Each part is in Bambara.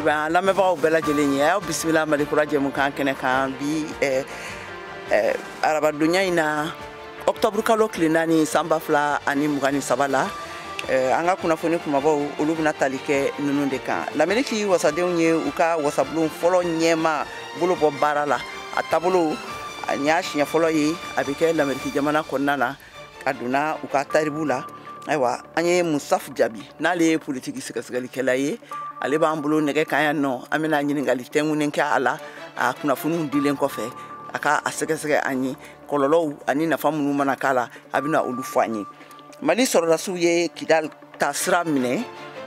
Ayiwa lamɛnbagaw bɛɛ lajɛlen ye aw bisimila Malikura jɛmukan kɛnɛ kan bi arabadonya in na octobre kalo tile 4 san 2023 la an ka kunnafoni kumabaw olu bɛna tali kɛ ninnu de kan. L'Amérique wasadenw ye u ka wasabulon fɔlɔ ɲɛma bolo bɔ baara la. A taabolo a y'a siɲɛ fɔlɔ ye a bɛ kɛ l'Amérique jamana kɔnɔna na ka donna u ka taribu la. Ayiwa an ye Musaf Jabi n'ale ye politique sɛgɛsɛgɛlikɛla ye ale b'an bolo nɛgɛ kan yan nɔ an bɛna ɲininkali tɛŋunen kɛ a la a kunnafoniw dilen kɔfɛ a ka a sɛgɛsɛgɛ an ye kɔlɔlɔw ani nafa minnu mana k'a la a bɛna olu fɔ an ye. Mali sɔrɔdasiw ye Kidal ta sira minɛ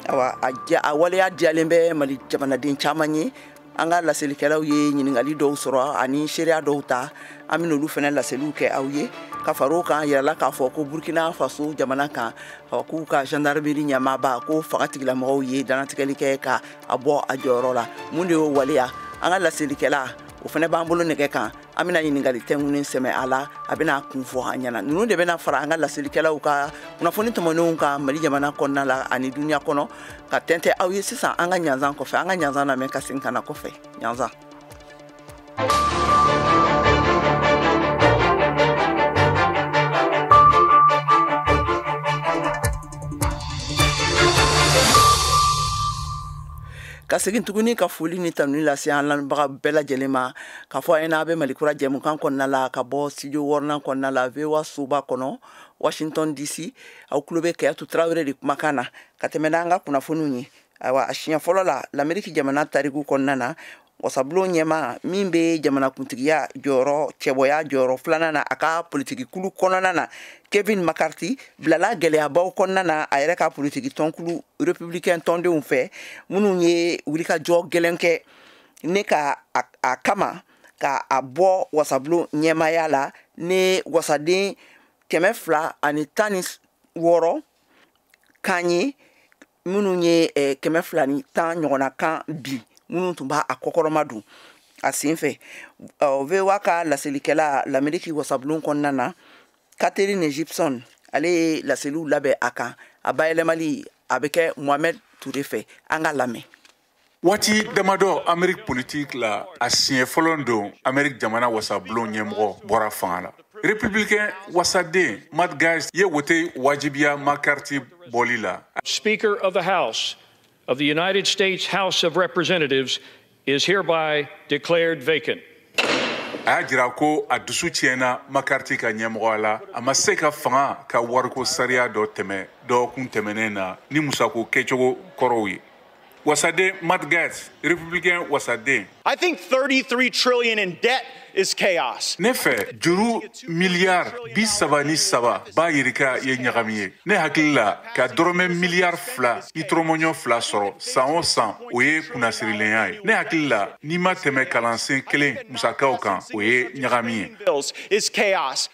a waleya diyalen bɛ Mali jamanaden caman ye an ka laselilikɛlaw ye ɲininkali dɔw sɔrɔ ani seereya dɔw ta an bɛna olu fana laseliw kɛ aw ye ka far'o kan yirala k'a fɔ ko Burkina Faso jamana kan k'u ka gendarmerie ɲɛmaaba ko fanga tigilamɔgɔw ye danatigɛli kɛ ka a bɔ a jɔyɔrɔ la mun de y'o waleya an ka laselilikɛla o fana b'an bolo nɛgɛ kan an bɛna ɲininkali tɛŋunen sɛmɛ a la a bɛna kun fɔ an ɲɛna ninnu de bɛna fara an ka laselilikɛlaw ka kunnafoni tɛmɛnenw kan Mali jamana kɔnɔna la ani duniya kɔnɔ ka tɛntɛn aw ye sisan an ka ɲanzan kɔfɛ an ka ɲanzan lamɛn ka segin ka na kɔfɛ ɲanzan. Ka segin tuguni ka foli ni tanuni lase an lamɛnbaga bɛɛ lajɛlen ma k'a fɔ a ye n'a bɛ Malikura jɛmukan kɔnɔna la ka bɔ studio wɔɔrɔnan kɔnɔna la VOA soba kɔnɔ Washington DC aw tulo bɛ Kayatu Tarawele de kumakan na ka tɛmɛ n'an ka kunnafoniw ye. Ayiwa a siɲɛ fɔlɔ la l'Amérique jamana tariku kɔnɔna na wasabulon ɲɛma min bɛ jamanakuntigiya jɔyɔrɔ cɛbɔya jɔyɔrɔ filanan na a ka politiki kulu kɔnɔna na Kevin McCarthy bilala gɛlɛyabaw kɔnɔna na a yɛrɛ ka politiki tɔnkulu républicain tɔndenw fɛ minnu ye wulikajɔ gɛlɛn kɛ ne ka a kama ka a bɔ wasabulon ɲɛmaya la ne wasaden 216 kan ye minnu ye 210 ɲɔgɔnna kan bi minnu tun b'a kɔkɔrɔma dun a sen fɛ VOA ka laselilikɛla l'Amérique wasabulon kɔnɔna na Catherine Gibson ale ye laseliw labɛn a kan a bayɛlɛmali a bɛ kɛ Mohamed Touré fɛ an ka lamɛn. Waati damadɔ Amérique politique la a siɲɛ fɔlɔ don Amérique jamana wasabulon ɲɛmɔgɔ bɔra fanga la. Républicain wasaden Matt Gaetz ye wote wajibiya McCarthy bɔli la. Speaker of the House of the United States House of Representatives is hereby declared vacant. A y'a jira ko a dusu tiɲɛna McCarthy ka ɲɛmɔgɔya la a ma se ka fanga ka wariko sariya dɔ tɛmɛ dɔgɔkun tɛmɛnen na ni musako kɛcogo kɔrɔw ye. Wasaden Matt Gaetz, Républicain wasaden. I think 33 trillion in debt is chaos. Ne fɛ juru miliyari 37 b'a yirika ye ɲagami ye. Ne hakili la ka dɔrɔmɛ miliyari 2 ni tɔrɔmɔɲɔ 2 sɔrɔ san o san o ye kunnasirilenya ye. Ne hakili la n'i ma tɛmɛ kalansen kelen musakaw kan o ye ɲagami ye. Is chaos.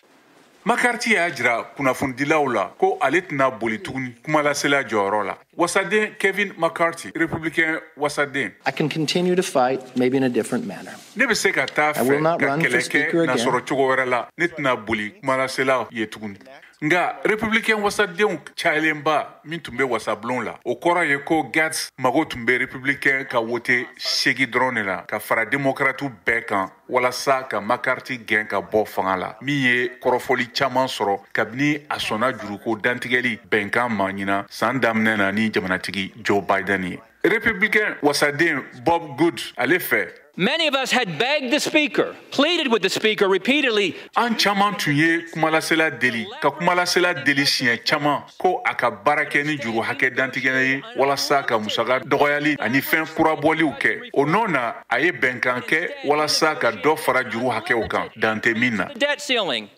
McCarthy y'a jira kunnafonidilaw la ko ale tɛna boli tuguni kumalasela jɔyɔrɔ la. Wasaden Kevin McCarthy, Républicain wasaden. I can continue to fight, maybe in a different manner. Ne bɛ se ka taa fɛ ka kɛlɛ kɛ nasɔrɔ cogo wɛrɛ la ne tɛna boli kumalasela ye tuguni. Nga Républicain wasadenw cayalenba min tun bɛ wasabulon la o kɔrɔ ye ko Gaetz mago tun bɛ Républicain ka wote 8 dɔrɔn de la ka fara démocrate bɛɛ kan walasa ka McCarthy gɛn ka bɔ fanga la min ye kɔrɔfɔli caman sɔrɔ kabini a sɔnna juruko dantigɛli bɛnkan ma ɲina san daminɛ na ni jamanatigi Joe Biden ye. Républicain wasaden Bob Good ale fɛ. Many of us had begged the Speaker, pleaded with the Speaker repeatedly. An caman tun ye kumalasela deli ka kumalasela deli siɲɛ caman ko a ka baara kɛ ni juru hakɛ dantigɛla ye walasa ka musaka dɔgɔyali ani fɛn kurabɔliw kɛ. O nɔ na a ye bɛnkan kɛ walasa ka dɔ fara juru hakɛw kan dan tɛ min na. Debt ceiling.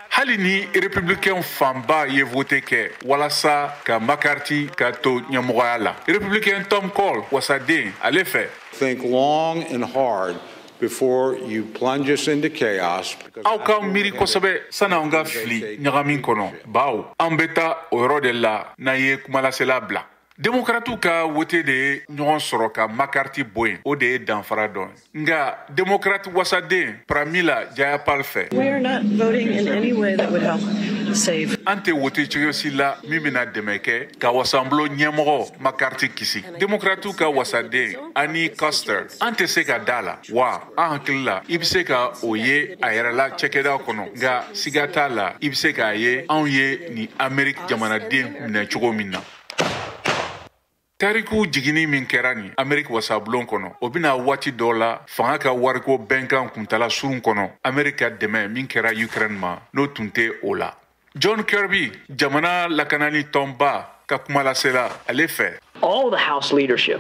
Hali ni républicain fanba ye vote kɛ walasa ka McCarthy ka to ɲɛmɔgɔya la. Républicain Tom Cole wasaden ale fɛ. Think long and hard before you plunge us into chaos. Aw ka miiri kosɛbɛ sani an ka fili ɲagami kɔnɔ bawo an bɛ taa o yɔrɔ de la n'an ye kumalasela bila. Démocrate ka wote de ye ɲɔgɔn sɔrɔ ka McCarthy bɔ yen o de ye danfara dɔ ye nka démocrate wasaden Pramila Jayapal fɛ. We are not voting in any way that would help save. Ante wote cogo la min bena dɛmɛ kɛ ka wasanbolo ɲɛmɔgɔ McCarthy kisi. Démocrates ka wasaden Annie Koster an tɛ se ka da la wa an hakili la i be se ka o ye a yɛrɛ la cɛkɛda kɔnɔ nga siga t'a la i be se k'a ye anw ye ni Amerik jamanaden minɛ cogo min na. Tariku jigini min kɛra ni Amerik wasabulon kɔnɔ o bena waati dɔ la fanga ka wariko bɛnkan kuntala surun kɔnɔ Amerik ka dɛmɛ min kɛra Ukraine ma n'o tun tɛ o la. John Kirby jamana lakanani tɔnba ka kuma lasela ale fɛ. All the House leadership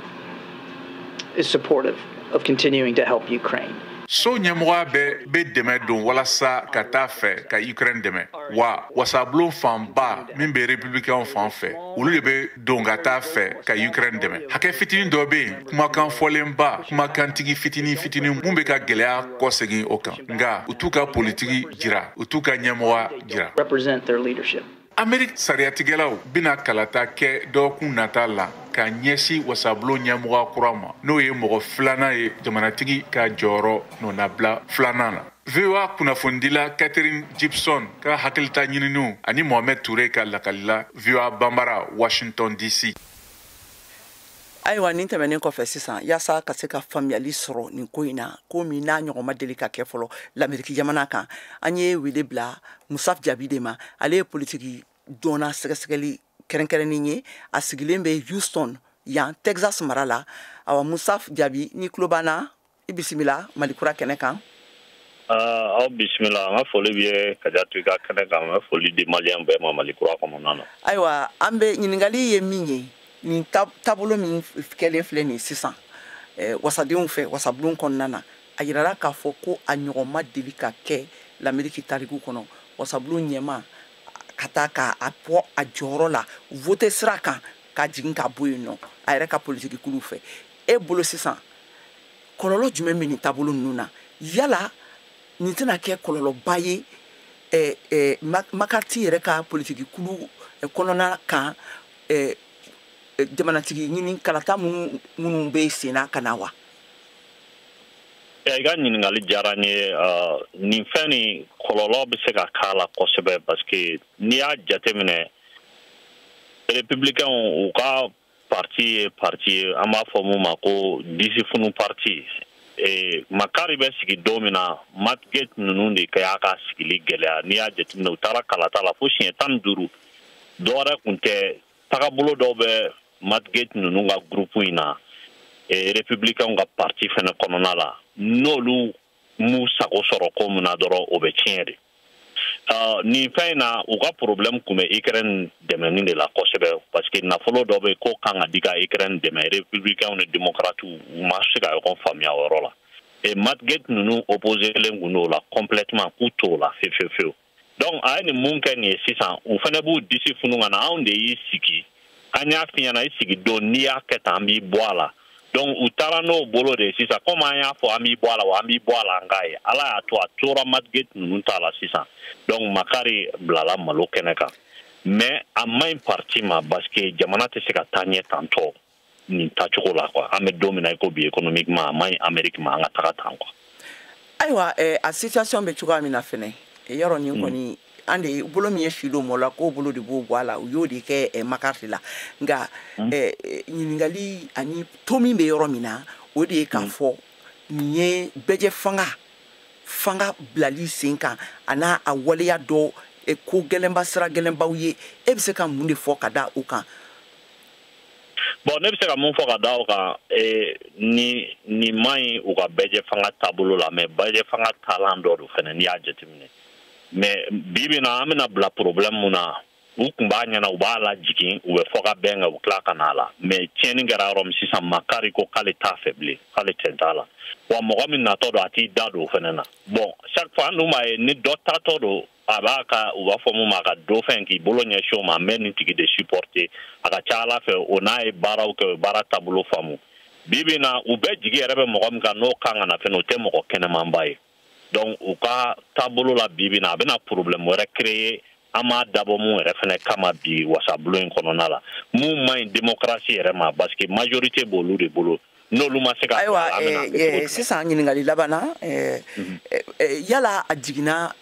is supportive of continuing to help Ukraine. So ɲɛmɔgɔya be dɛmɛ don walasa ka taa fɛ ka Ukraine dɛmɛ wa wasabulon fanba min be républicain fan fɛ olu de be don ka taa fɛ ka Ukraine dɛmɛ. Hakɛ fitini dɔ be yen kumakan fɔlenba kumakantigi fitini mun be ka gwɛlɛya kɔsegin o kan nga u t'u ka politiki jira u t'u ka ɲɛmɔgɔya jira. Represent their leadership. Amerik sariyatigɛlaw bena kalata kɛ dɔgɔkun nata la ka ɲɛsi wasabulon ɲɛmɔgɔ kura ma n'o ye mɔgɔ filanan ye jamanatigi ka jɔyɔrɔ nɔnabila filanan na. VOA kunnafonidila Catherine Gibson ka hakilita ɲininiw ani Mohamed Touré ka lakalila VOA Bambara Washington DC. Ayiwa nin tɛmɛnen kɔfɛ sisan yaasa ka se ka faamuyali sɔrɔ nin ko in na ko min n'a ɲɔgɔn ma deli ka kɛ fɔlɔ l'Amérique jamana kan an ye wele bila Musaf Jabi de ma ale ye politiki dɔnna sɛgɛsɛgɛli kɛrɛnkɛrɛnnen ye a sigilen bɛ Houston yan Texas mara la. Awa Musaf Jabi ni tulo b'an na i bisimila Malikura kɛnɛ kan. Aw bisimila an ka foli bɛ Kajatu ka kɛnɛ kan an ka foli di Maliyɛn bɛɛ ma Malikura kɔnɔna na. Ayiwa an bɛ ɲininkali ye min ye nin taabolo min kɛlen filɛ nin sisan wasadenw fɛ wasabulon kɔnɔna na a yirala k'a fɔ ko a ɲɔgɔn ma deli ka kɛ l'Amérique tariku kɔnɔ wasabulon ɲɛma ka taa k'a bɔ a jɔyɔrɔ la vote sira kan ka jigin ka bɔ yen nɔ a yɛrɛ ka politiki kuluw fɛ e bolo sisan kɔlɔlɔ jumɛn bɛ nin taabolo ninnu na yala nin tɛna kɛ kɔlɔlɔba ye McCarthy yɛrɛ ka politiki kulu kɔnɔna kan jamanatigi ɲini kalata minnu bɛ senna ka na wa? I ka ɲininkali diyara n ye nin fɛn ni kɔlɔlɔ bɛ se ka k'a la kosɛbɛ parce que n'i y'a jateminɛ républicains u ka parti ye parti ye an b'a fɔ mun ma ko disifunu parti Makari bɛ sigi don min na Mattgate ninnu de y'a ka sigili gɛlɛya n'i y'a jateminɛ u taara kalata la fo siɲɛ 15 dɔwɛrɛ tun tɛ tagabolo dɔw bɛ Mattgate ninnu ka groupe in na républicains ka parti fɛnɛ kɔnɔna la n'olu m'u sago sɔrɔ ko min na dɔrɔn o bɛ tiɲɛ de. Nin fɛn in na u ka problème kun bɛ Ukraine dɛmɛni de la kosɛbɛ parce que nafolo dɔ bɛ ko kan ka di ka Ukraine dɛmɛ républicains ni démocrates u ma se ka ɲɔgɔn faamuya o yɔrɔ la. Mattgate ninnu opposelen kun d'o la complètement k'u t'o la fewu. Donc a ye nin mun kɛ nin ye sisan u fɛnɛ b'u disi funu ka na anw de y'i sigi an y'a f'i ɲɛna i sigi don n'i y'a kɛ tan an b'i bɔ a la. Donc u taara n'o bolo de sisan comme an y'a fɔ an b'i bɔ a la wa an b'i bɔ a la an k'a ye ala y'a to a tora Mattgate ninnu ta la sisan donc Makari bilala malo kɛnɛ kan mais a maɲi parti ma parce que jamana tɛ se ka taa ɲɛ tantɔ nin tacogo la quoi an bɛ don min na i ko bi économiquement a maɲi Amérique ma an ka taga tan quoi. Ayiwa a situation bɛ cogoya min na fɛnɛ yɔrɔ nin kɔni an de bolo min ye filo mɔ la k'o bolo de b'o bɔ a la u y'o de kɛ McCarthy la nka ɲininkali ani to min bɛ yɔrɔ min na o de ye k'a fɔ nin ye bɛjɛ fanga bilali sen kan a n'a a waleya dɔ ko gɛlɛnba sira gɛlɛnbaw ye e bɛ se ka mun de fɔ ka da o kan? Bon ne bɛ se ka mun fɔ ka da o kan nin maɲi u ka bɛjɛ fanga taabolo la mais bɛjɛ fanga taalan dɔ do fɛnɛ n'i y'a jateminɛ. Mais bibi na an bɛna bila problème mun na u kun b'a ɲɛna u b'a lajigin u bɛ fɔ ka bɛn kan u tila ka n'a la mais tiɲɛni kɛra yɔrɔ min sisan Makari ko k'ale t'a fɛ bilen k'ale tɛ t'a la wa mɔgɔ min natɔ don a t'i da don o fɛnɛ na bon chaque fois an dun b'a ye ni dɔ tatɔ don a b'a ka u b'a fɔ mun ma a ka dɔ fɛn k'i bolo ɲɛsin o ma a mɛ nin tigi de supporter a ka ca Ala fɛ o n'a ye baaraw kɛ o ye baara taabolo faamu bibi na u bɛɛ jigi yɛrɛ bɛ mɔgɔ min kan n'o kan ka na fɛnɛ o tɛ mɔgɔ kɛnɛmanba ye. Donc u ka taabolo la bibi na a bɛna problème wɛrɛ créer an m'a dabɔ mun yɛrɛ fɛnɛ kama bi wasabulon in kɔnɔna la mun maɲi démocratie yɛrɛ ma parce que majorité b'olu de bolo n'olu ma se ka. Ayiwa sisan ɲininkali laban na yala a jiginna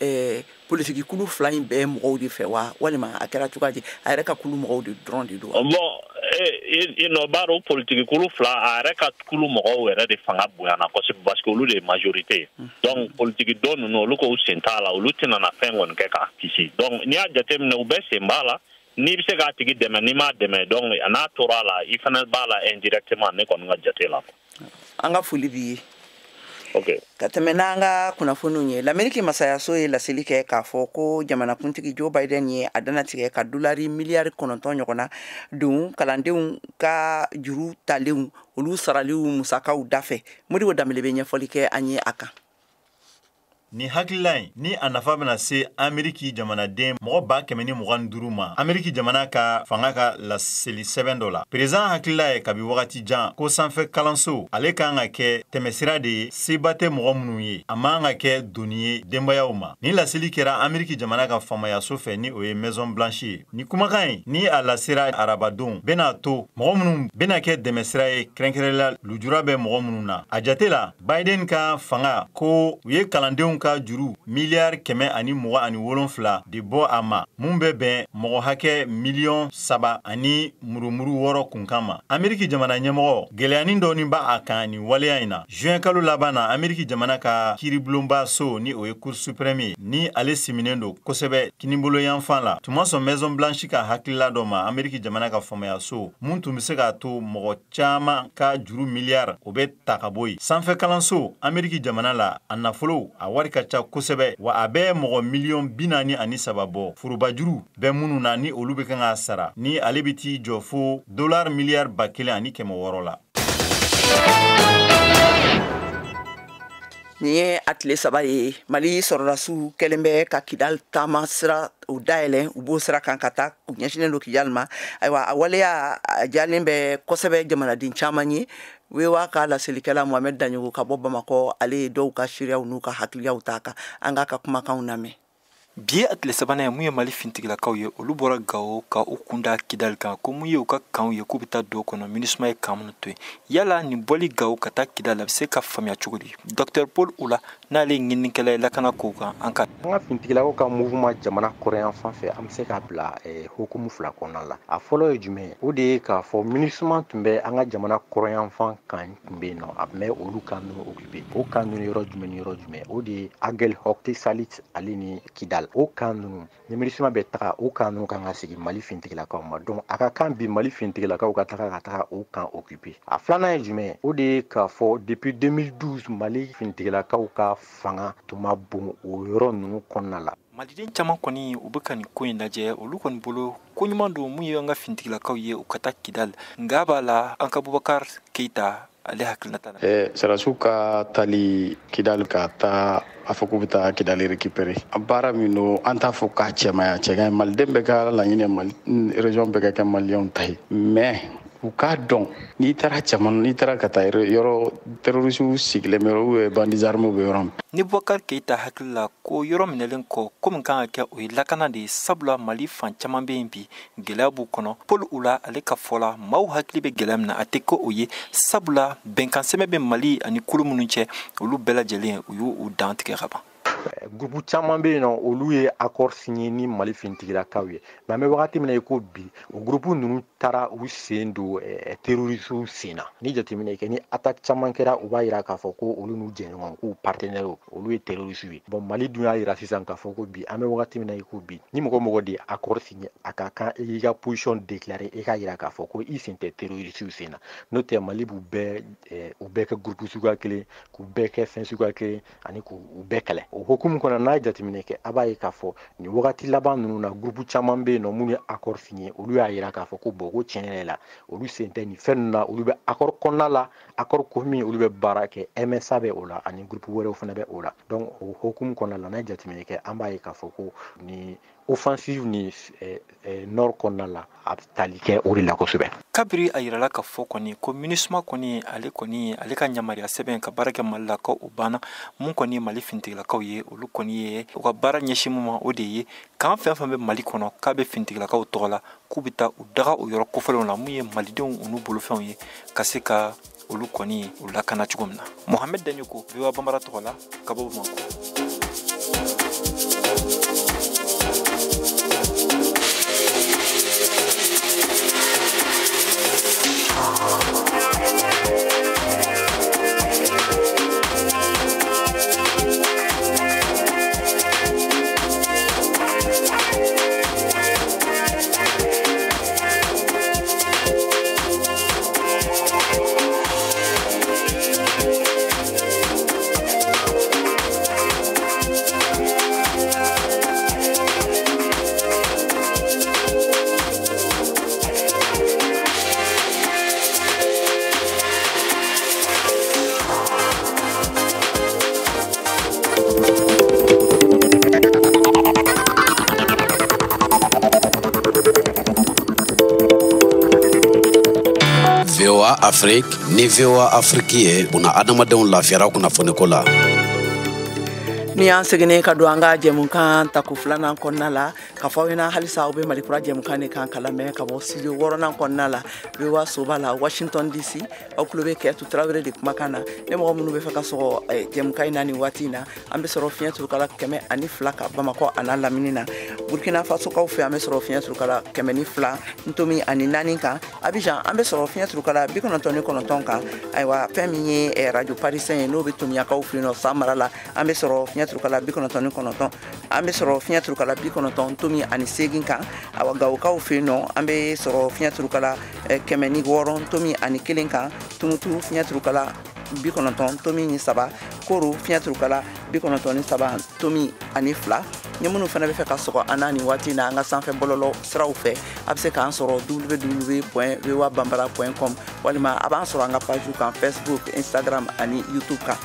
politique kulu fila in bɛɛ mɔgɔw de fɛ wa walima a kɛra cogoya di a yɛrɛ ka kulu mɔgɔw de dɔrɔn de don bon b'a dɔn politique kulu fila a yɛrɛ ka kulu mɔgɔw yɛrɛ de fanga bonyana kosɛbɛ parce que olu de ye majorité donc politique dɔ ninnu olu ko u sen t'a la olu tɛna na fɛn kɔni kɛ k'a kisi donc n'i y'a jateminɛ u bɛɛ sen b'a la n'i bɛ se k'a tigi dɛmɛ n'i m'a dɛmɛ donc n'a tora a la i fana b'a la indirectement ne kɔni ka jate la an ka foli b'i ye okay. Ka tɛmɛ n'an ka kunnafoniw ye l'Amérique masayaso ye laseli kɛ k'a fɔ ko jamanakuntigi Joe Biden ye a danatigɛ ka dolari miliyari 9 ɲɔgɔnna don kalandenw ka juru talenw olu saraliw musakaw dafɛ Modibo Dambele bɛ ɲɛfɔli kɛ an ye a kan ni hakilila in ni a nafa bena se Ameriki jamanaden mɔgɔ 125 ma Ameriki jamana ka fanga ka laseli sɛbɛn dɔ la président hakilila ye kabi wagati jan ko sanfɛ kalanso ale kan ka kɛ tɛmɛsira de ye seba tɛ mɔgɔ minnu ye a man ka kɛ doni ye denbayaw ma ni laseli kɛra Ameriki jamana ka famayaso fɛ ni o ye Maison Blanche ye ni kumakan ye ni a lasera arabadon bena to mɔgɔ minnu bena kɛ dɛmɛsira ye kɛrɛnkɛrɛnla lujura bɛ mɔgɔ minnu na a jate la Biden ka fanga ko u ye kalandenw ka juru miliyari 127 de bɔ a ma mun bɛ bɛn mɔgɔ hakɛ miliyɔn 3 ani murumuru 6 kunkan ma Ameriki jamana ɲɛmɔgɔ gɛlɛyanin dɔɔni ba a kan ni waleya in na juin kalo laban na Ameriki jamana ka kiribulonba so ni o ye Cour suprême ye ni ale siminen do kosɛbɛ kinibolo yanfan la tuma sɔn Maison Blanche ka hakilila dɔ ma Ameriki jamana ka famaya so mun tun bɛ se k'a to mɔgɔ caman ka juru miliyari o bɛ ta ka bɔ yen sanfɛ kalanso Ameriki jamana la a nafolo a wari ka ca kosɛbɛ wa a bɛ mɔgɔ miliyɔn 43 bɔ furubajuru bɛ minnu na ni olu bɛ kan ka sara ni ale bɛ t'i jɔ fo dollar miliyari 1,600 la ni ye a tile 3 ye Mali sɔrɔdasiw kɛlen bɛ ka Kidal taama sira u dayɛlɛ u b'o sira kan ka taa u ɲɛsinnen don Kidal ma ayiwa a waleya a jalen bɛ kosɛbɛ jamanaden caman ye wewa ka laselikɛla Mohamed Daɲogo ka bɔ Bamakɔ ale ye dɔw ka seereyaw n'u ka hakiliyaw ta kan an ka kumakanw lamɛn bi a tile sabanan ye mun ye Mali fintigilakaw ye olu bɔra Gao ka u kunda Kidal kan ko mun ye u ka kanw ye k'u bɛ taa do kɔnɔ MINUSMA ye kan minnu to yen yala nin bɔli Gao ka taa Kidal a bɛ se ka faamuya cogo di Dr Paul Oula n'ale ye ɲininikɛla ye lakana kow kan an ka fintigilakaw ka mouvement jamana kɔrɔyan fan fɛ an bɛ se k'a bila hukumu 2 kɔnɔna la a fɔlɔ ye jumɛn o de ye k'a fɔ MINUSMA tun bɛ an ka jamana kɔrɔyan fan kan tun bɛ yen nɔ a tun bɛ olu kan ninnu occupé o kan ninnu yɔrɔ jumɛn ni yɔrɔ jumɛn o de ye Aguelhok Salit ale ni Kidal o kan ninnu ni MINUSMA bɛ taga o kan ninnu kan ka sigi Mali fintigilakaw ma donc a ka kan bi Mali fintigilakaw ka taga o kan occupé a filanan ye jumɛn o de ye k'a fɔ depuis 2012 Mali fintigilakaw ka fanga tun ma bon o yɔrɔ ninnu kɔnɔna la Maliden caman kɔni u bɛ ka nin ko in lajɛ olu kɔni bolo ko ɲuman don mun ye an ka fintigilakaw ye u ka taa Kidal nka b'a la an ka Bubakar Keita ale hakilinata la Sarasiw ka tali Kidal ka taa a fɔ k'u bɛ taa Kidal récupérer a baara min don an t'a fɔ k'a cɛmaya cɛkan maliden bɛ ka laɲini Mali région bɛ ka kɛ maliyɛnw ta ye mais u k'a dɔn n'i taara ka taa yɔrɔ terrorisiw sigilen bɛ ou bandits armés bɛ yɔrɔ min ni Bubakar Keita hakili la ko yɔrɔ minɛlen kɔ ko min kan ka kɛ o ye lakana de ye sabula Mali fan caman bɛ yen bi gɛlɛya b'u kɔnɔ Paul Oula ale ka fɔ la maaw hakili bɛ gɛlɛya min na a tɛ ko o ye sabula bɛnkan sɛbɛn bɛ Mali ani kulu minnu cɛ olu bɛɛ lajɛlen u y'u dan tigɛ ka ban groupe caman bɛ yen nɔ olu ye accord signé ni Mali fintigilakaw ye mais an bɛ wagati min na i ko bi o groupe ninnu taara u sen don terrorisiw sen na ni jateminɛ kɛ ni attaque caman kɛra u b'a jira k'a fɔ ko olu n'u jɛɲɔgɔn k'u partenaires olu ye terrorisiw ye bon Mali dun y'a jira sisan k'a fɔ ko bi an bɛ wagati min na i ko bi ni mɔgɔ de ye accord signé a ka kan i y'i ka position déclarer i k'a jira k'a fɔ ko i sen tɛ terrorisiw sen na n'o tɛ Mali b'u bɛɛ kɛ groupe suguya kelen k'u bɛɛ kɛ fɛn suguya kelen ani k'u bɛɛ kɛlɛ o hukumu kɔnɔ n'a ye jateminɛ kɛ a b'a ye k'a fɔ nin wagati laban ninnu na groupe caman bɛ yen nɔ minnu ye accord signé olu y'a jira k'a fɔ ko bon ko tiɲɛ yɛrɛ la olu sen tɛ nin fɛn ninnu na olu bɛ accord kɔnɔna la accord ko min olu bɛ baara kɛ MSA bɛ o la ani groupe wɛrɛw fana bɛ o la donc o hukumu kɔnɔna la n'a ye jateminɛ kɛ an b'a ye k'a fɔ ko ni offensive ni nord kɔnɔna la a bɛ tali kɛ o de la kosɛbɛ kabiri a yirala ka fɔ kɔni ko MINUSMA kɔni ale ka yamaruya sɛbɛn ka baara kɛ Mali la ko o banna mun kɔni ye Mali fintigilakaw ye olu kɔni ye u ka baara ɲɛsin mun ma o de ye kan fɛn fɛn bɛ Mali kɔnɔ k'a bɛ fintigilakaw tɔgɔ la k'u bɛ taa u daga o yɔrɔ kofɔlenw la mun ye malidenw n'u bolofɛnw ye ka se ka olu kɔni u lakana cogo min na Mohamed Daɲogo VOA Bambara tɔgɔ la ka bɔ Bamakɔ Afrique ni VOA Afrique ye buna adamadenw lafiyara kunnafoni ko la. Ni an seginne ka don an ka jɛmukan taku filanan kɔnɔna la ka fɔ aw ɲɛna halisa aw bɛ malikura jɛmukan de kan ka lamɛn ka bɔ studio 6nan kɔnɔna la VOA soba la Washington DC aw tulo bɛ Kɛtu Tarawele de kumakan na ne mɔgɔ minnu bɛ fɛ ka sɔgɔ jɛmukan in na nin waati in na an bɛ sɔrɔ fiɲɛ turukala 102 ka Bamakɔ a n'a lamini na Burkina Faso kaw fɛ an bɛ sɔrɔ fiɲɛ turukala 102 Ntomi ani 4 kan Abidjan an bɛ sɔrɔ fiɲɛ turukala 99 kan ayiwa fɛn min ye radio parisien ye n'o bɛ Tomiyakaw fɛ yen nɔ Samara la an bɛ sɔrɔ fiɲɛ turukala 99 an bɛ sɔrɔ fiɲɛ turukala 90 Ntomi ani 8 kan awa Gawokaw fɛ yen nɔ an bɛ sɔrɔ fiɲɛ turukala 106 Ntomi ani 1 kan Tumutu fiɲɛ turukala 90 Ntomi ni 3 Koro fiɲɛ turukala 93 Ntomi ani 2 ni minnu fana bɛ fɛ ka sɔgɔ an na nin waati na an ka sanfɛ bɔlɔlɔ siraw fɛ a bɛ se k'an sɔrɔ www.voabambara.com walima a b'an sɔrɔ an ka page kan Facebook Instagram ani YouTube kan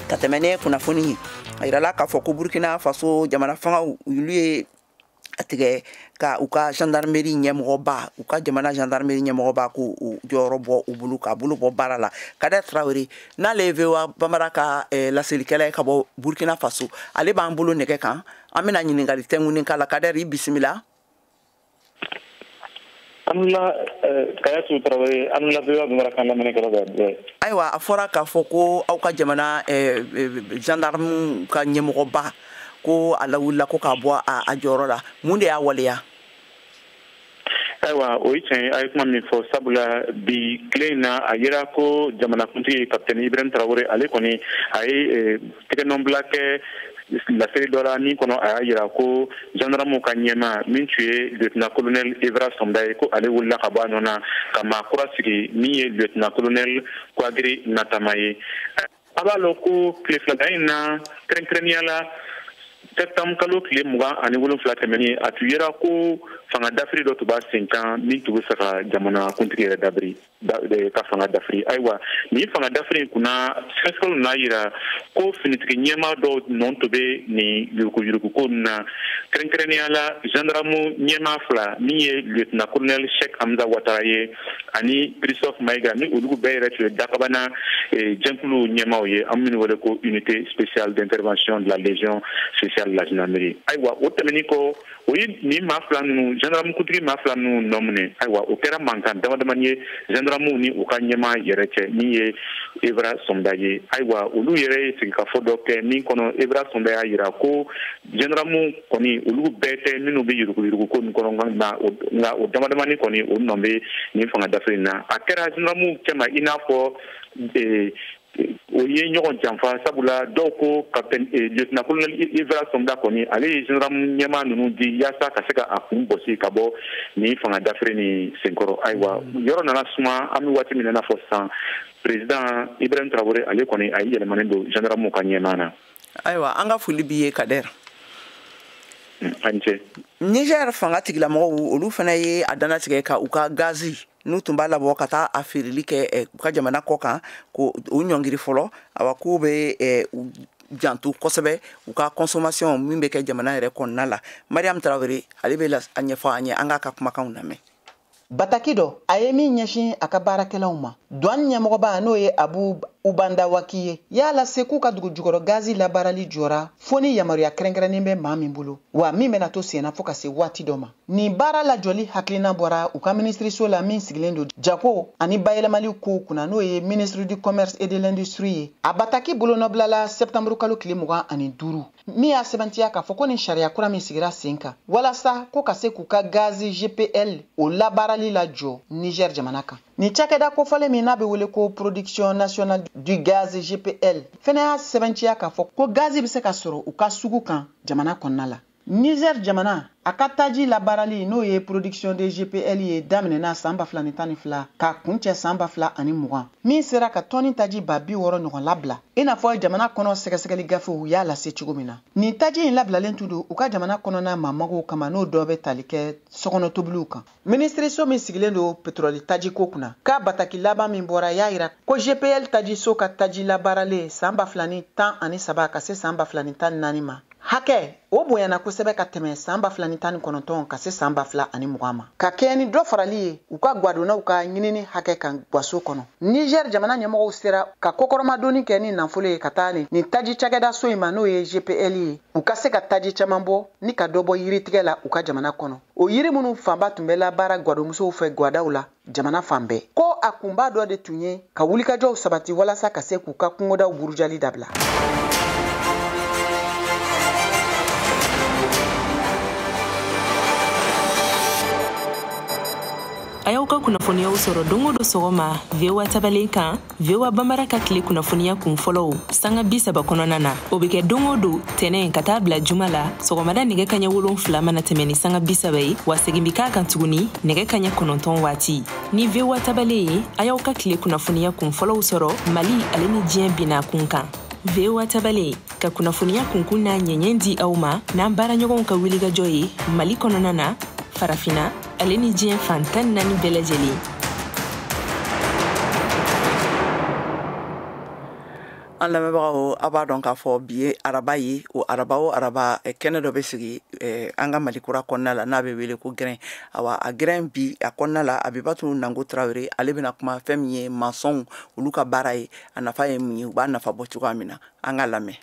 ka tɛmɛ ne kunnafoni a yirala k'a fɔ ko Burkina Faso jamana fangaw olu ye a tigɛ ka u ka gendarmerie ɲɛmɔgɔba u ka jamana gendarmerie ɲɛmɔgɔba ko u jɔyɔrɔ bɔ u bolo k'a bolo bɔ baara la Kader Traoré n'ale ye VOA Bambara ka laselikɛla ye ka bɔ Burkina Faso ale b'an bolo nɛgɛ kan an bɛna ɲininkali tɛŋuni k'a la Kader i bisimila ayiwa a fɔra k'a fɔ ko aw ka jamana gendarme ka ɲɛmɔgɔba ko a lawulila ko k'a bɔ a jɔyɔrɔ la mun de y'a waleya ayiwa o ye tiɲɛ ye a ye kuma min fɔ sabula bi tile in na a yera ko jamanakuntigi kapitɛni Ibrahim Traoré ale kɔni a ye tɛgɛnɔbila kɛ laseli dɔ la min kɔnɔ a y'a yira ko gendarme ka ɲɛma min tun ye lieutenant colonel Evra Sonda ye ko ale wulila ka bɔ a nɔ na ka maa kura sigi min ye lieutenant colonel Kwadri Natama ye a b'a lɔn ko tile filada in na kɛrɛnkɛrɛnnenya la septembre kalo tile 27 tɛmɛnen a tun yera ko fanga dafiri dɔ tun b'a sen kan min tun bɛ fɛ ka jamanakuntigi yɛrɛ dabiri ka fanga dafiri ayiwa nin fanga dafiri kunna sɛgɛsɛgɛliw n'a yira ko finitigi ɲɛma dɔw nɔ tun bɛ nin yuruguyuruguko ninnu na kɛrɛnkɛrɛnnenya la gendarme ɲɛma 2 min ye lieutenant colonel Cheikh Hamza Ouattara ye ani Christophe Maïga ni olu bɛɛ yɛrɛ tun ye Dakabana jɛnkulu ɲɛmaw ye an minnu wele ko unité spéciale d'intervention de la légion spéciale de la gendarmerie ayiwa o tɛmɛnen kɔ o ye nin maa 2 ninnu gendarme kuntigi maa 2 ninnu nɔ minɛ ayiwa o kɛra mankan damadamani ye gendarme ni u ka ɲɛma yɛrɛ cɛ min ye Evra Sonda ye ayiwa olu yɛrɛ ye sigikafɔ dɔ kɛ min kɔnɔ Evra Sonda y'a yira ko gendarme kɔni olu bɛɛ tɛ minnu bɛ yuruguyuruguko nin kɔnɔ nka o damadamani kɔni o nɔ bɛ nin fanga dafiri na a kɛra gendarme cɛma i n'a fɔ o ye ɲɔgɔn janfa sabula dɔw ko lieutenant colonel Evra Sonda kɔni ale ye gendarme ɲɛma ninnu di yaasa ka se ka a kun bɔsi ka bɔ nin fanga dafiri ni senkɔrɔ ayiwa yɔrɔ nana suma an bɛ waati min na i n'a fɔ sisan président Ibrahim Traoré ale kɔni a ye yɛlɛmanen don gendarme ka ɲɛma na ayiwa an ka foli b'i ye Kader an ce Niger fanga tigilamɔgɔw olu fana ye a danatigɛ ka u ka gazi n'u tun b'a labɔ ka taa a feereli kɛ u ka jamana kɔ kan ko u ɲɔngiri fɔlɔ awa k'u bɛ janto kosɛbɛ u ka consommation min bɛ kɛ jamana yɛrɛ kɔnɔna la Mariam Traoré ale bɛ a ɲɛfɔ an ye an k'a ka kumakanw lamɛn bataki dɔ a ye min ɲɛsin a ka baarakɛlaw ma douane ɲɛmɔgɔba n'o ye Abu Ubanda Waki ye y'a lase k'u ka dugu jukɔrɔ gazi labaarali jɔra fo ni yamaruya kɛrɛnkɛrɛnnen bɛ maa min bolo wa min bɛna to senna fo ka se waati dɔ ma nin baara lajɔli hakilina bɔra u ka ministriso la min sigilen don jako ani bayɛlɛmali kow kunna n'o ye ministre du commerce et de l'industrie ye a bataki bolonɔbilala septembre kalo tile 25 min y'a sɛbɛntiya k'a fɔ ko nin sariya kura min sigira sen kan walasa ko ka se k'u ka gazi GPL o labaarali la jɔ Niger jamana kan ni cakɛda kofɔlen min n'a bɛ wele ko production nationale du gaz GPL fɛnɛ y'a sɛbɛntiya k'a fɔ ko gazi bɛ se ka sɔrɔ u ka sugu kan jamana kɔnɔna la Niger jamana a ka taji labaarali n'o ye production de GPL ye daminɛna san 2012 ka kuncɛ san 2020 min sera ka tɔni taji 60 ɲɔgɔn labila i n'a fɔ jamana kɔnɔ sɛgɛsɛgɛli gafew y'a lase cogo min na nin taji in labilalen tun don u ka jamana kɔnɔna maamagow kama n'o dɔ bɛ tali kɛ sɔkɔnɔ tobiliw kan ministriso min sigilen don pétrole taji ko kunna k'a bataki laban min bɔra y'a yira ko GPL taji so ka taji labaarale san 2013 ka se san 2014 ma hakɛ o bonyana kosɛbɛ ka tɛmɛ san 2019 ka se san 2020 ma ka kɛ ni dɔ farali ye u ka gwadonnaw ka ɲinini hakɛ kan gwaso kɔnɔ. Niger jamana ɲɛmɔgɔw sera ka kokɔrɔmadonni kɛ ni nafolo ye ka taa ni taji cakɛda so in ma n'o ye GPL ye u ka se ka taji caman bɔ ni ka dɔ bɔ yiritigɛ la u ka jamana kɔnɔ. O yiri minnu fanba tun bɛ labaara gwadomusow fɛ gwadaw la jamana fan bɛɛ ko a kunba dɔ de tun ye ka wulikajɔw sabati walasa ka se k'u ka kungodaw burujali dabila. A y'aw ka kunnafoniyaw sɔrɔ don o don sɔgɔma VOA tabalen kan VOA Bambara ka tile kunnafoniya kun fɔlɔw sanga 30 kɔnɔna na o bɛ kɛ don o don tɛnɛn ka taa bila juma la sɔgɔmada nɛgɛ kaɲɛ 7 mana tɛmɛ ni sanga 30 ye wa segin bi k'a kan tuguni nɛgɛ kaɲɛ 9 waati ni VOA tabalen ye a y'aw ka tile kunnafoniya kun fɔlɔw sɔrɔ Mali ale ni diɲɛ binna kun kan. VOA tabalen ka kunnafoniya kunkun n'a ɲɛɲɛ di aw ma n'an baaraɲɔgɔnw ka wulikajɔ ye Mali kɔnɔna na farafina ale ni diɲɛ fan 14 bɛɛ lajɛlen. An lamɛnbagaw a b'a dɔn k'a fɔ bi ye araba ye o araba kɛnɛ dɔ bɛ sigi an ka Malikura kɔnɔna la n'a bɛ wele ko gɛrɛn awa a gɛrɛn bi a kɔnɔna la Abibatu Nango Traoré ale bɛna kuma fɛn min ye maçonw olu ka baara ye a nafa ye min ye u b'a nafa bɔ cogoya min na an ka lamɛn.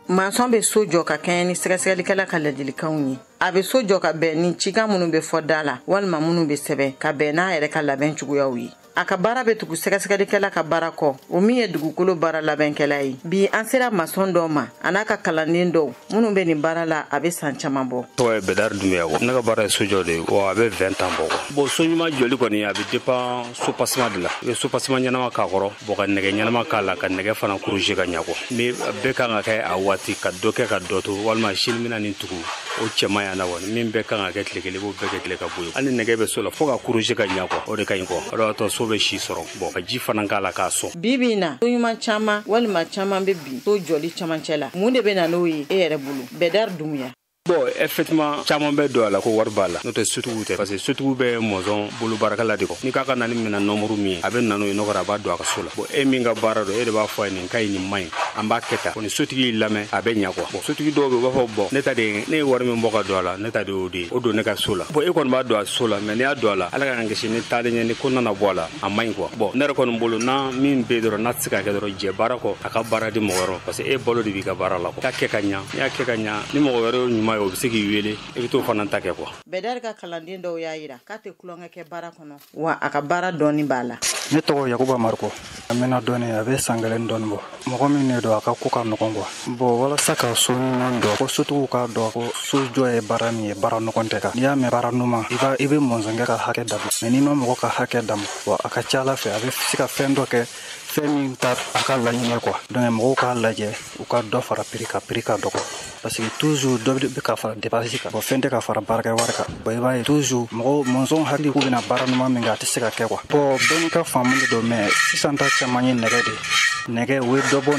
Maçon bɛ so jɔ ka kɛɲɛ ni sɛgɛsɛgɛlikɛla ka ladilikanw ye. A bɛ so jɔ ka bɛn ni cikan minnu bɛ fɔ da la walima minnu bɛ sɛbɛn ka bɛn n'a yɛrɛ ka labɛn cogoyaw ye. A ka baara bɛ tugu sɛgɛsɛgɛlikɛla ka baara kɔ o min ye dugukolo baara labɛnkɛla ye. Bi an sera maçon dɔw ma a n'a ka kalanden dɔw minnu bɛ nin baara la a bɛ san caman bɔ. Tɔgɔ ye Bɛdari Dunbiya ko ne ka baara ye sojɔ de ye wa a bɛ 20 ans bɔ. Bon so ɲuman jɔli kɔni a bɛ dépend so passement de la. I bɛ so passement ɲɛnama k'a kɔrɔ bon ka nɛgɛ ɲɛnama k'a la ka nɛgɛ fana corriger ka ɲɛ kɔ. Mais bɛɛ kan ka kɛ a waati ka dɔ kɛ ka dɔ to walima sini mina nin tugu o cɛman yana kɔni min bɛɛ kan ka kɛ tile kelen b'o bɛɛ kɛ tile ka bɔ yen. Hali nɛgɛ bɛ so la fo ka corriger ka ɲɛ kɔ o de ka ɲi kɔ. O de y'a to so bɛ si sɔrɔ. Ka ji fana k'a la k'a sɔn. Bibi in na so ɲuman caman walima caman bɛ bi so jɔli camancɛ la mun de bɛ na n'o ye e yɛrɛ bolo Bɛdari Dunbiya. Bon, effectivement, caman bɛ don a la ko wari b'a la n'o tɛ sotigiw tɛ parce que sotigiw bɛ mɔzɔn bolo baarakɛla de kɔ n'i k'a ka na ni minɛn nombre min ye a bɛ na n'o ye n'o kɛra a b'a don a ka so la bon e min ka baara don e de b'a fɔ a ye nin ka ɲi nin man ɲi an b'a kɛ tan ni sotigi y'i lamɛn a bɛ ɲɛ quoi bon sotigi dɔw bɛ yen u b'a fɔ bon ne ta de ne ye wari min bɔ ka don a la ne ta de y'o de ye o don ne ka so la bon e kɔni b'a don a so la mais n'i y'a don a la ala k'an kisi ni taalen ɲɛ ni ko nana bɔ a la a man ɲi quoi bon ne yɛrɛ kɔni bolo n'a min bɛ yen dɔrɔn n'a tɛ se ka kɛ dɔrɔn jɛ baara kɔ a ka baara di mɔgɔ wɛrɛ parce que e balo de b'i ka baara la quoi k'a kɛ ka ɲa n'i y'a kɛ ka ɲa ni mɔgɔ wɛrɛ y'o ɲuman ye o bɛ se k'i wele i bɛ t'o fana ta kɛ quoi. Bɛdari ka kalanden dɔw y'a yira k'a tɛ kulonkɛ kɛ baara kɔnɔ wa a ka baara dɔɔni b'a la. Ne tɔgɔ Yakuba Mariko a mɛna dɔɔni a bɛ san 1 dɔɔni bɔ mɔgɔ min ne don a ka ko ka nɔgɔn quoi bon walasa ka so ɲuman dɔn ko sotigiw k'a dɔn ko so jɔ ye baara min ye baara nɔgɔn tɛ kan n'i y'a mɛn baara ɲuman i bɛ mɔnsɔnkɛ ka hakɛ daminɛ mais n'i ma mɔgɔ ka hakɛ daminɛ bon a ka ca Ala fɛ a bɛ se ka fɛn dɔ kɛ fɛn min ta a ka laɲini quoi donc mɔgɔw k'a lajɛ u ka dɔ fara prix ka dɔgɔ parce que toujours dɔ bɛ ka fara dépense kan bon fɛn tɛ ka fara baarakɛ wari kan bon i b'a ye toujours mɔgɔ mɔnsɔn hakili k'u bɛna baara ɲuman min kɛ a tɛ se ka kɛ quoi bon bɛɛ n'i ka faamu de don mais sisan ta caman ye nɛgɛ de nɛgɛ u ye dɔ bɔ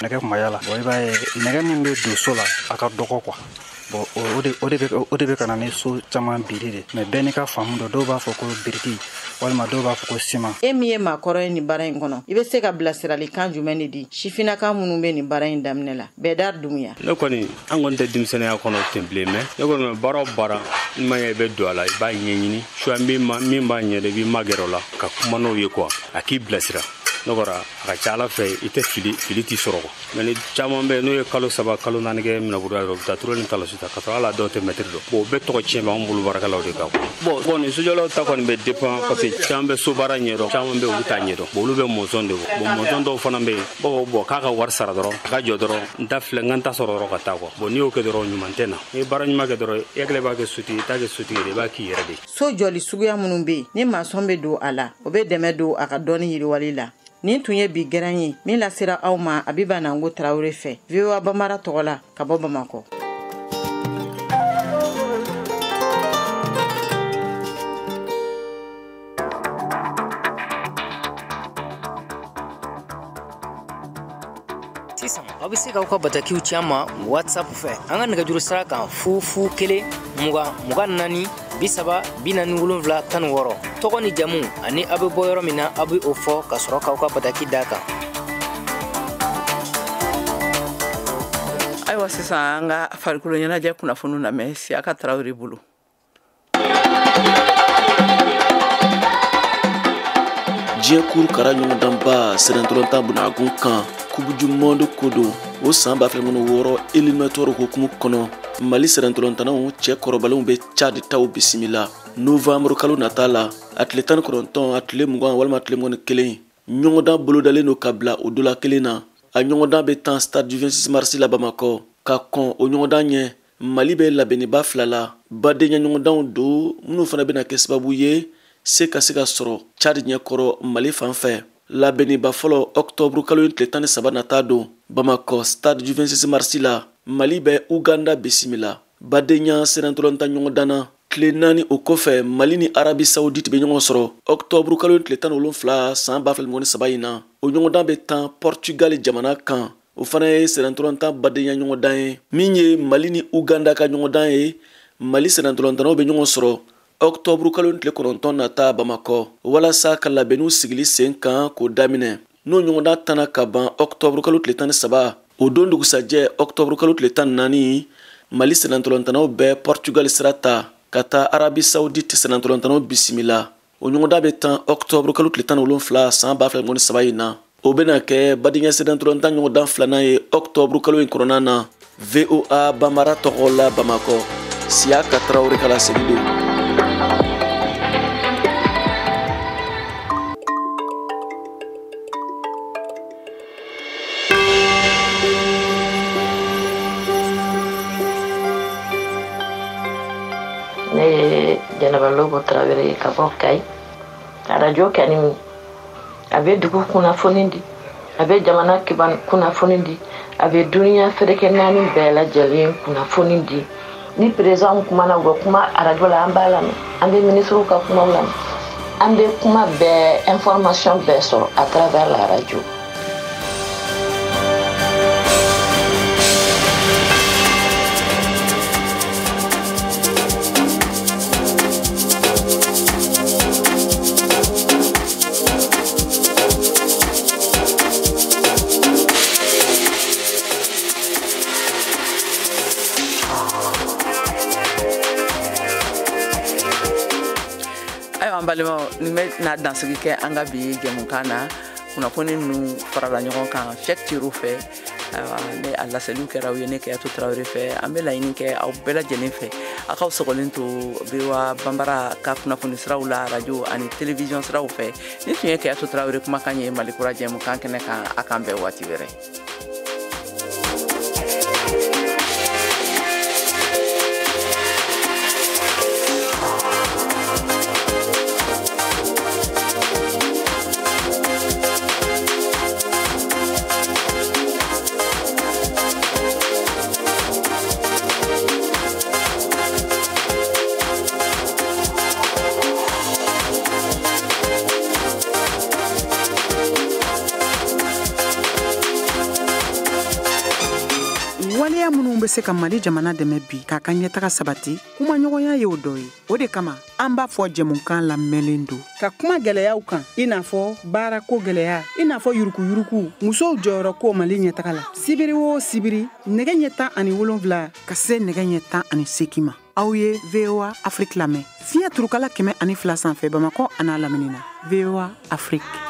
nɛgɛ kumaya la bon i b'a ye nɛgɛ min bɛ don so la a ka dɔgɔ quoi bon o de bɛ ka na ni so caman biri de mais bɛɛ n'i ka faamu dɔn dɔw b'a fɔ ko biriki walima dɔw b'a fɔ ko siman. E min ye maakɔrɔ ye nin baara in kɔnɔ i bɛ se ka bilasiralikan jumɛn de di sifinnaka minnu bɛ nin baara in daminɛ la Bɛdari Dunbiya. Ne kɔni an kɔni tɛ denmisɛnninya kɔnɔ ten bilen mais ne kɔni baara o baara n'i ma ɲɛ i bɛ don a la i b'a ɲɛɲini soit min b'a ɲɛ dɔn i b'i magɛrɛ o la ka kuma n'o ye quoi a k'i bilasira. n'o kɛra a ka ca Ala fɛ i tɛ fili t'i sɔrɔ quoi mais ni caman bɛ n'o ye kalo 3 kalo 4 kɛ minɛburu la u bɛ taa turu ni talasi ta ka sɔrɔ hali a dɔw tɛ mɛtiri dɔn bon o bɛɛ tɔgɔ tiɲɛ bɛ anw bolo baarakɛlaw de kan bon nin sojɔlaw ta kɔni bɛ dépend parce que caman bɛ so baara ɲɛdɔn caman bɛ olu t'a ɲɛdɔn bon olu bɛ mɔzɔn de bon mɔzɔn dɔw fana bɛ yen bon k'a ka wari sara dɔrɔn a ka jɔ dɔrɔn n ta filɛ n ka n ta sɔrɔ dɔrɔn ka taa quoi bon n'i y'o kɛ dɔrɔn ɲuman tɛ na n'i ye baara ɲuman kɛ dɔrɔn i hakili b'a kɛ sotigi i t'a kɛ sotigi de i b'a k'i yɛrɛ de. So jɔli suguya minnu bɛ yen ni maçon bɛ don a la o bɛ dɛmɛ don a ka dɔnni yiriwali la. Nin tun ye bi gɛrɛn ye min lasera aw ma Abiba Nango Traoré fɛ VOA Bambara tɔgɔ la ka bɔ Bamakɔ. Sisan aw bɛ se k'aw ka batakiw ci an ma WhatsApp fɛ an ka nɛgɛjuru sira kan 001 20 24 37 tɔgɔ ni jamu ani a bɛ bɔ yɔrɔ min na a bɛ o fɔ ka sɔrɔ k'aw ka bataki d'a kan. Ayiwa sisan an ka farikolo ɲɛnajɛ kunnafoniw lamɛn Siyaka Tarawele bolo. Diɲɛ kuru kara ɲɔgɔndanba sɛnɛntɔlɔntan bunagun kan kubuju mɔndu kodo o san 2006 éliminatoire hukumu kɔnɔ Mali sɛnɛntɔlɔntanaw cɛ kɔrɔbalenw bɛ Tchad taw bisimila novembre kalo nata la a tile 19 a tile 20 walima tile 21 ɲɔgɔndan bolodalen no ka bila o dola kelen na a ɲɔgɔndan bɛ tan stade du 26 mars la Bamakɔ ka kɔn o ɲɔgɔndan ɲɛ Mali bɛ labɛnniba fila la badenya ɲɔgɔndanw do minnu fana bɛna kɛ sababu ye se ka sɔrɔ Tchad ɲɛkɔrɔ Mali fan fɛ labɛnniba fɔlɔ octobre kalo tile 13 nata don Bamakɔ stade du 26 mars la Mali bɛ Uganda bisimila badenya sɛnɛntɔlɔntan ɲɔgɔndan na tile 4 o kɔfɛ Mali ni Arabi Saoudite bɛ ɲɔgɔn sɔrɔ octobre kalo tile 17 san 2023 in na o ɲɔgɔndan bɛ tan Portugal jamana kan o fana ye sɛnɛntɔlɔntan badenya ɲɔgɔndan ye min ye Mali ni Uganda ka ɲɔgɔndan ye Mali sɛnɛntɔlɔntanaw bɛ ɲɔgɔn sɔrɔ octobre kalo tile 9 nata Bamakɔ walasa ka labɛnniw sigili sen kan k'o daminɛ n'o ɲɔgɔndan tana ka ban octobre kalo tile 13 o don dugusajɛ octobre kalo tile 14 Mali sɛnɛntɔlɔntanaw bɛ Portugal sira ta ka taa Arabi Saoudite sɛnɛntɔlɔntanaw bisimila o ɲɔgɔndan bɛ tan octobre kalo tile 17 san 2023 in na o bɛna kɛ badenya sɛnɛntɔlɔntan ɲɔgɔndan filanan ye octobre kalo in kɔnɔna na VOA Bambara tɔgɔ la Bamakɔ Siyaka Tarawele ka laseli don. Janaba Lobo Traoré ka bɔ Kayi radio kɛni a bɛ dugu kunnafoni di a bɛ jamana kiban kunnafoni di a bɛ duniya fɛrɛkɛ naani bɛɛ lajɛlen kunnafoni di ni président kumana u bɛ kuma radio la an b'a lamɛn an bɛ ministre ka kumaw lamɛn an bɛ kuma bɛɛ information bɛɛ sɔrɔ à travers la radio. Balima ni na dansigi kɛ an ka bi jɛmukan na kunnafoni ninnu farala ɲɔgɔn kan chaque tiro fɛ ne a laseliw kɛra u ye ne Kɛyatu Tarawele fɛ an bɛ laɲini kɛ aw bɛɛ lajɛlen fɛ a k'aw sɔgɔlen to VOA Bambara ka kunnafoni siraw la radio ani télévision siraw fɛ ni tun ye Kɛyatu Tarawele kumakan ye Mali kura jɛmukan kɛnɛ kan a kan bɛɛ waati wɛrɛ. waleya minnu bɛ se ka Mali jamana dɛmɛ bi k'a ka ɲɛtaga sabati kuma ɲɔgɔnya ye o dɔ ye o de kama an b'a fɔ jɛmukan lamɛnlen don ka kuma gɛlɛyaw kan i n'a fɔ baarako gɛlɛya i n'a fɔ yurukuyuruku musow jɔyɔrɔ ko Mali ɲɛtaga la sibiri o sibiri nɛgɛ ɲɛ 17 ka se nɛgɛ ɲɛ 18 ma aw ye VOA Afrique lamɛn fiɲɛ turukala 102 sanfɛ Bamakɔ an'a lamini na VOA Afrique.